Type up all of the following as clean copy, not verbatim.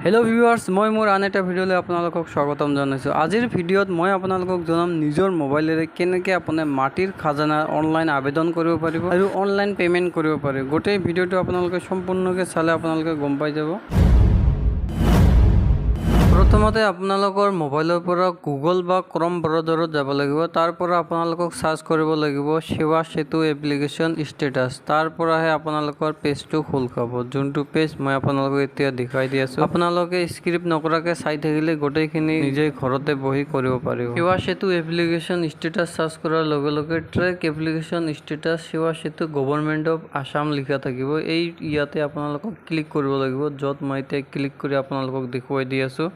Hello viewers মই মোৰ আন এটা ভিডিঅ'লৈ আপোনালোকক স্বাগতম জনাইছোঁ। আজিৰ ভিডিঅ'ত মই আপোনালোকক জনাম নিজৰ মোবাইলেৰে কেনেকৈ আপুনি মাটিৰ খাজানা অনলাইন আবেদন কৰিব পাৰিব আৰু অনলাইন পেমেন্ট কৰিব পাৰিব। গোটেই ভিডিঅ'টো আপোনালোকে সম্পূৰ্ণকৈ চালে আপোনালোকে গম পাই যাব। প্ৰথমতে আপোনালোকৰ মোবাইলৰ পৰা গুগল বা ক্ৰম ব্ৰাউজাৰত যাব লাগিব। তাৰ পৰা আপোনালোকক সাৰ্চ কৰিব লাগিব সেৱা সেতু এপ্লিকেশ্যন ষ্টেটাছ। তাৰ পৰাহে আপোনালোকৰ পেজটো খোল খাব, যোনটো পেজ মই আপোনালোকক এতিয়া দেখাই দি আছোঁ। আপোনালোকে স্ক্ৰিপ্ট নকৰাকৈ চাই থাকিলে গোটেইখিনি নিজে ঘৰতে বহি কৰিব পাৰিব। সেৱা সেতু এপ্লিকেশ্যন ষ্টেটাছ সাৰ্চ কৰাৰ লগে লগে ট্ৰেক এপ্লিকেশ্যন ষ্টেটাছ সেৱা সেতু গভৰ্ণমেণ্ট অফ আসাম লিখা থাকিব। এই ইয়াতে আপোনালোকক ক্লিক কৰিব লাগিব, য'ত মই এতিয়া ক্লিক কৰি আপোনালোকক দেখুৱাই দি আছোঁ।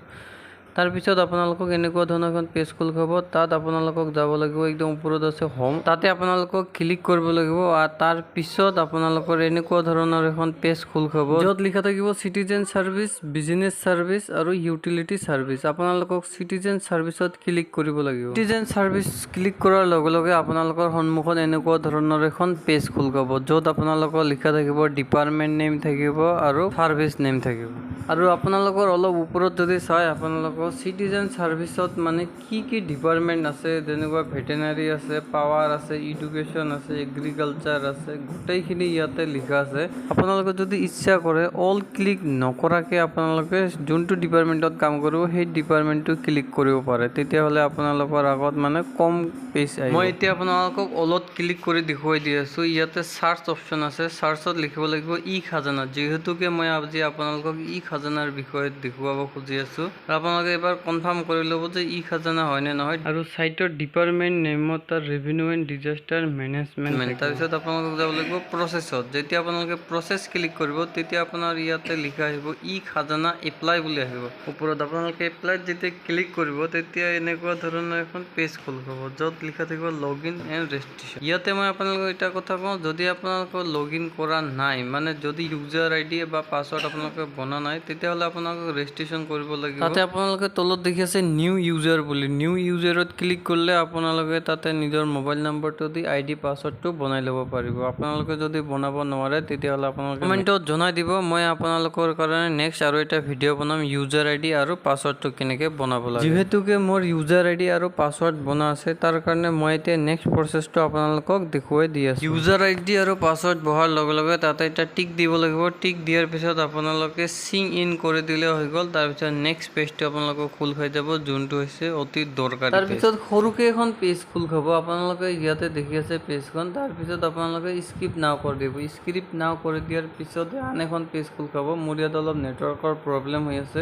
তাৰ পিছত আপোনালোকক এনেকুৱা ধৰণৰ এখন পেজ খোল খাব। তাত আপোনালোকক যাব লাগিব, একদম ওপৰত আছে হোম, তাতে আপোনালোকক ক্লিক কৰিব লাগিব। আৰু তাৰ পিছত আপোনালোকৰ এনেকুৱা ধৰণৰ এখন পেজ খোল খাব, য'ত লিখা থাকিব চিটিজেন সাৰ্ভিস, বিজনেছ সাৰ্ভিস আৰু ইউটিলিটি সাৰ্ভিস। আপোনালোকক চিটিজেন সাৰ্ভিসত ক্লিক কৰিব লাগিব। চিটিজেন সাৰ্ভিস ক্লিক কৰাৰ লগে লগে আপোনালোকৰ সন্মুখত এনেকুৱা ধৰণৰ এখন পেজ খোল খাব, য'ত আপোনালোকৰ লিখা থাকিব ডিপাৰ্টমেণ্ট নেম থাকিব আৰু সাৰ্ভিস নেম থাকিব। আৰু আপোনালোকৰ অলপ ওপৰত যদি চাই আপোনালোকৰ চিটিজেন সাৰ্ভিসত মানে কি ডিপাৰ্টমেণ্ট আছে, যেনেকুৱা ভেটেনাৰী আছে, পাৱাৰ আছে, এডুকেশ্যন আছে, এগ্ৰিকালচাৰ আছে, গোটেইখিনি ইয়াতে লিখা আছে। আপোনালোকে যদি ইচ্ছা কৰে অল ক্লিক নকৰাকৈ আপোনালোকে যোনটো ডিপাৰ্টমেণ্টত কাম কৰিব সেই ডিপাৰ্টমেণ্টটো ক্লিক কৰিব পাৰে, তেতিয়াহ'লে আপোনালোকৰ আগত মানে কম পেজ আহিব। মই এতিয়া আপোনালোকক অলত ক্লিক কৰি দেখুৱাই দি আছোঁ। ইয়াতে চাৰ্চ অপশ্যন আছে, চাৰ্চত লিখিব লাগিব ই খাজানা। যিহেতুকে মই আজি আপোনালোকক ই খাজানাৰ বিষয়ে দেখুৱাব খুজি আছোঁ, আপোনালোকে এবাৰ কনফাৰ্ম কৰি ল'ব যে ই খাজানা হয় নে নহয়। আৰু চাইটৰ ডিপাৰ্টমেণ্ট নেমত তাৰ ৰেভিনিউ এণ্ড ডিজাষ্টাৰ মেনেজমেণ্ট। তাৰপিছত আপোনালোকক যাব লাগিব প্ৰচেছত। যেতিয়া আপোনালোকে প্ৰচেছ ক্লিক কৰিব তেতিয়া আপোনাৰ ইয়াতে লিখা আহিব ই খাজানা এপ্লাই বুলি আহিব ওপৰত। আপোনালোকে এপ্লাইত যেতিয়া ক্লিক কৰিব তেতিয়া এনেকুৱা ধৰণৰ এখন পেজ খোল খাব, য'ত লিখা থাকিব লগ ইন এণ্ড ৰেজিষ্ট্ৰেশ্যন। ইয়াতে মই আপোনালোকক এটা কথা কওঁ, যদি আপোনালোকৰ লগ ইন কৰা নাই, মানে যদি ইউজাৰ আই ডি বা পাছৱৰ্ড আপোনালোকে বনা নাই, তেতিয়াহ'লে আপোনালোকক ৰেজিষ্ট্ৰেশ্যন কৰিব লাগিব। তাতে আপোনালোকে তলত দেখি আছে নিউ ইউজাৰ বুলি। নিউ ইউজাৰত ক্লিক কৰিলে আপোনালোকে তাতে নিজৰ মোবাইল নম্বৰটো দি আই ডি পাছৱৰ্ডটো বনাই ল'ব পাৰিব। আপোনালোকে যদি বনাব নোৱাৰে তেতিয়াহ'লে আপোনালোকে কমেণ্টত জনাই দিব। মই আপোনালোকৰ কাৰণে নেক্সট আৰু এটা ভিডিঅ' বনাম ইউজাৰ আই ডি আৰু পাছৱৰ্ডটো কেনেকৈ বনাব লাগে। যিহেতুকে মোৰ ইউজাৰ আই ডি আৰু পাছৱৰ্ড বনা আছে, তাৰ কাৰণে মই এতিয়া নেক্সট প্ৰচেছটো আপোনালোকক দেখুৱাই দি আছোঁ। ইউজাৰ আই ডি আৰু পাছৱৰ্ড বহাৰ লগে লগে তাতে এটা টিক দিব লাগিব। টিক দিয়াৰ পিছত আপোনালোকে চিং ইন কৰি দিলে হৈ গ'ল। তাৰপিছত নেক্সট পেজটো আপোনালোকক খোল খাই যাব, যোনটো হৈছে অতি দৰকাৰী। তাৰপিছত সৰুকৈ এখন পেজ খোল খাব। আপোনালোকে ইয়াতে দেখি আছে পেজখন। তাৰপিছত আপোনালোকে স্ক্ৰিপ্ট নাও কৰি দিব। স্ক্ৰিপ্ট নাও কৰি দিয়াৰ পিছত আন এখন পেজ খোল খাব। মোৰ ইয়াত অলপ নেটৱৰ্কৰ প্ৰব্লেম হৈ আছে,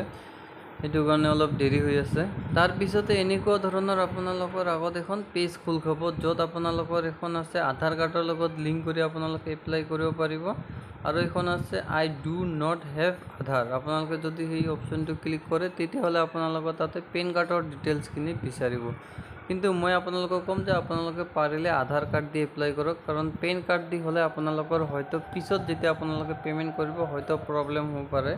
সেইটো কাৰণে অলপ দেৰি হৈ আছে। তাৰপিছতে এনেকুৱা ধৰণৰ আপোনালোকৰ আগত এখন পেজ খোল খাব, য'ত আপোনালোকৰ এখন আছে আধাৰ কাৰ্ডৰ লগত লিংক কৰি আপোনালোকে এপ্লাই কৰিব পাৰিব, আৰু এখন আছে আই ডু নট হেভ আধাৰ। আপোনালোকে যদি সেই অপশ্যনটো ক্লিক কৰে তেতিয়াহ'লে আপোনালোকৰ তাতে পেন কাৰ্ডৰ ডিটেইলছখিনি বিচাৰিব। কিন্তু মই আপোনালোকক ক'ম যে আপোনালোকে পাৰিলে আধাৰ কাৰ্ড দি এপ্লাই কৰক, কাৰণ পেন কাৰ্ড দি হ'লে আপোনালোকৰ হয়তো পিছত যেতিয়া আপোনালোকে পে'মেণ্ট কৰিব হয়তো প্ৰব্লেম হ'ব পাৰে।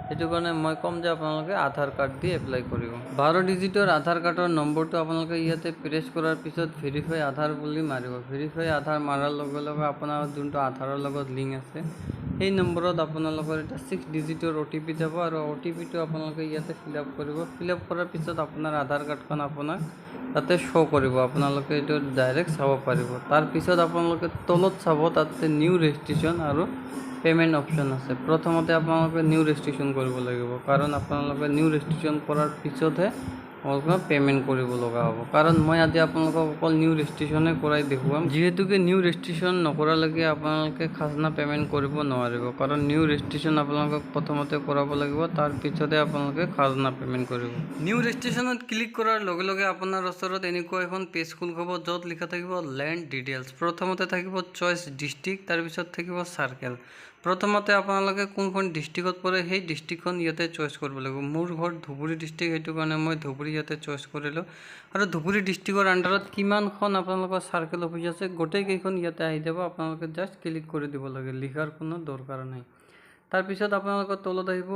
সেইটো কাৰণে মই ক'ম যে আপোনালোকে আধাৰ কাৰ্ড দি এপ্লাই কৰিব। 12 ডিজিটৰ আধাৰ কাৰ্ডৰ নম্বৰটো আপোনালোকে ইয়াতে প্ৰেছ কৰাৰ পিছত ভেৰিফাই আধাৰ বুলি মাৰিব। ভেৰিফাই আধাৰ মাৰাৰ লগে লগে আপোনাৰ যোনটো আধাৰৰ লগত লিংক আছে সেই নম্বৰত আপোনালোকৰ এটা 6 ডিজিটৰ OTP যাব, আৰু OTPটো আপোনালোকে ইয়াতে ফিল আপ কৰিব। ফিল আপ কৰাৰ পিছত আপোনাৰ আধাৰ কাৰ্ডখন আপোনাক তাতে শ্ব' কৰিব, আপোনালোকে এইটো ডাইৰেক্ট চাব পাৰিব। তাৰপিছত আপোনালোকে তলত চাব, তাতে নিউ ৰেজিষ্ট্ৰেশ্যন আৰু পে'মেণ্ট অপশ্যন আছে। প্ৰথমতে আপোনালোকে নিউ ৰেজিষ্ট্ৰেশ্যন কৰিব লাগিব, কাৰণ আপোনালোকে নিউ ৰেজিষ্ট্ৰেশ্যন কৰাৰ পিছতহে আপোনালোকে পে'মেণ্ট কৰিব লগা হ'ব। কাৰণ মই আজি আপোনালোকক অকল নিউ ৰেজিষ্ট্ৰেশ্যনে কৰাই দেখুৱাম, যিহেতুকে নিউ ৰেজিষ্ট্ৰেশ্যন নকৰালৈকে আপোনালোকে খাজনা পে'মেণ্ট কৰিব নোৱাৰিব। কাৰণ নিউ ৰেজিষ্ট্ৰেশ্যন আপোনালোকক প্ৰথমতে কৰাব লাগিব, তাৰপিছতহে আপোনালোকে খাজনা পে'মেণ্ট কৰিব। নিউ ৰেজিষ্ট্ৰেশ্যনত ক্লিক কৰাৰ লগে লগে আপোনাৰ ওচৰত এনেকুৱা এখন পেজ খোল খাব, য'ত লিখা থাকিব লেণ্ড ডিটেইলছ। প্ৰথমতে থাকিব চইচ ডিষ্ট্ৰিক্ট, তাৰপিছত থাকিব চাৰ্কেল। প্ৰথমতে আপোনালোকে কোনখন ডিষ্ট্ৰিক্টত পৰে সেই ডিষ্ট্ৰিক্টখন ইয়াতে চইচ কৰিব লাগিব। মোৰ ঘৰ ধুবুৰী ডিষ্ট্ৰিক্ট, সেইটো কাৰণে মই ধুবুৰী ইয়াতে চইচ কৰিলোঁ। আৰু ধুবুৰী ডিষ্ট্ৰিক্টৰ আণ্ডাৰত কিমানখন আপোনালোকৰ চাৰ্কেল অফিচ আছে গোটেইকেইখন ইয়াতে আহি যাব। আপোনালোকে জাষ্ট ক্লিক কৰি দিব লাগে, লিখাৰ কোনো দৰকাৰ নাই। তাৰপিছত আপোনালোকৰ তলত আহিব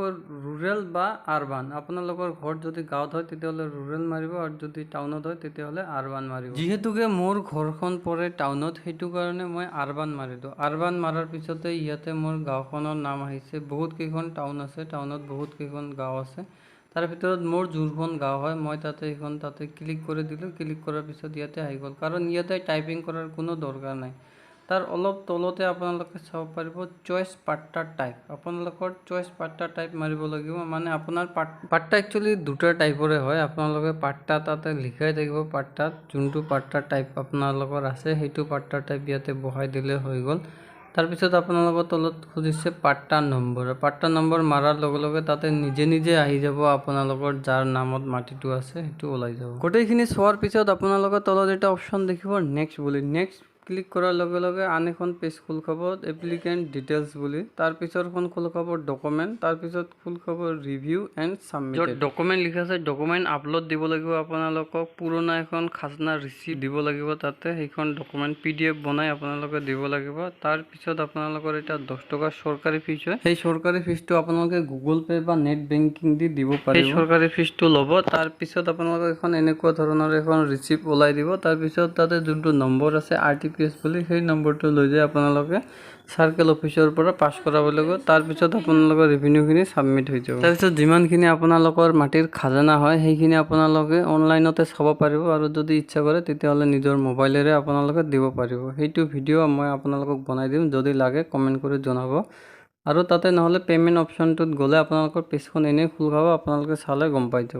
ৰুৰেল বা আৰবান। আপোনালোকৰ ঘৰ যদি গাঁৱত হয় তেতিয়াহ'লে ৰুৰেল মাৰিব, আৰু যদি টাউনত হয় তেতিয়াহ'লে আৰবান মাৰিব। যিহেতুকে মোৰ ঘৰখন পৰে টাউনত, সেইটো কাৰণে মই আৰবান মাৰিলোঁ। আৰবান মাৰাৰ পিছতে ইয়াতে মোৰ গাঁওখনৰ নাম আহিছে। বহুত কেইখন টাউন আছে, টাউনত বহুত কেইখন গাঁও আছে। তাৰ ভিতৰত মোৰ যোনখন গাঁও হয় মই তাতে ক্লিক কৰি দিলোঁ। ক্লিক কৰাৰ পিছত ইয়াতে আহি গ'ল, কাৰণ ইয়াতে টাইপিং কৰাৰ কোনো দৰকাৰ নাই। তাৰ অলপ তলতে আপোনালোকে চাব পাৰিব চইচ পাট্টা টাইপ। আপোনালোকৰ চইচ পাট্টা টাইপ মাৰিব লাগিব। মানে আপোনাৰ পাট্টা একচুৱেলি দুটা টাইপৰে হয়। আপোনালোকে পাট্টা তাতে লিখাই থাকিব, পাট্টাত যোনটো পাট্টা টাইপ আপোনালোকৰ আছে সেইটো পাট্টা টাইপ ইয়াতে বহাই দিলে হৈ গ'ল। তাৰপিছত আপোনালোকৰ তলত খুজিছে পাট্টা নম্বৰ। পাট্টা নম্বৰ মাৰাৰ লগে লগে তাতে নিজে আহি যাব আপোনালোকৰ যাৰ নামত মাটিটো আছে সেইটো ওলাই যাব। গোটেইখিনি চোৱাৰ পিছত আপোনালোকৰ তলত এটা অপশ্যন দেখিব নেক্সট বুলি। নেক্সট ক্লিক কৰাৰ লগে লগে আন এখন পেজ খোল খাব, এপ্লিকেণ্ট ডিটেইলছ বুলি। তাৰপিছতখন খোল খাব ডকুমেণ্ট, তাৰপিছত খোল খাব ৰিভিউ এণ্ড ছাবমিট। য'ত ডকুমেণ্ট লিখা আছে ডকুমেণ্ট আপলোড দিব লাগিব আপোনালোকক। পুৰণা এখন খাজনা ৰিচিপ্ট দিব লাগিব তাতে, সেইখন ডকুমেণ্ট PDF বনাই আপোনালোকে দিব লাগিব। তাৰপিছত আপোনালোকৰ এটা 10 টকা চৰকাৰী ফিজ হয়। সেই চৰকাৰী ফিজটো আপোনালোকে গুগল পে বা নেট বেংকিং দি দিব পাৰিব। সেই চৰকাৰী ফিজটো ল'ব। তাৰপিছত আপোনালোকে এখন এনেকুৱা ধৰণৰ এখন ৰিচিপ্ট ওলাই দিব। তাৰপিছত তাতে যোনটো নম্বৰ আছে RTPS বুলি, সেই নম্বৰটো লৈ যায় আপোনালোকে চাৰ্কেল অফিচৰ পৰা পাছ কৰাব লাগিব। তাৰপিছত আপোনালোকৰ ৰেভিনিউখিনি ছাবমিট হৈ যাব। তাৰপিছত যিমানখিনি আপোনালোকৰ মাটিৰ খাজানা হয় সেইখিনি আপোনালোকে অনলাইনতে চাব পাৰিব, আৰু যদি ইচ্ছা কৰে তেতিয়াহ'লে নিজৰ মোবাইলেৰে আপোনালোকে দিব পাৰিব। সেইটো ভিডিঅ' মই আপোনালোকক বনাই দিম, যদি লাগে কমেণ্ট কৰি জনাব। আৰু তাতে নহ'লে পে'মেণ্ট অপশ্যনটোত গ'লে আপোনালোকৰ পেজখন এনেই খোল খাব, আপোনালোকে চালে গম পাই যাব।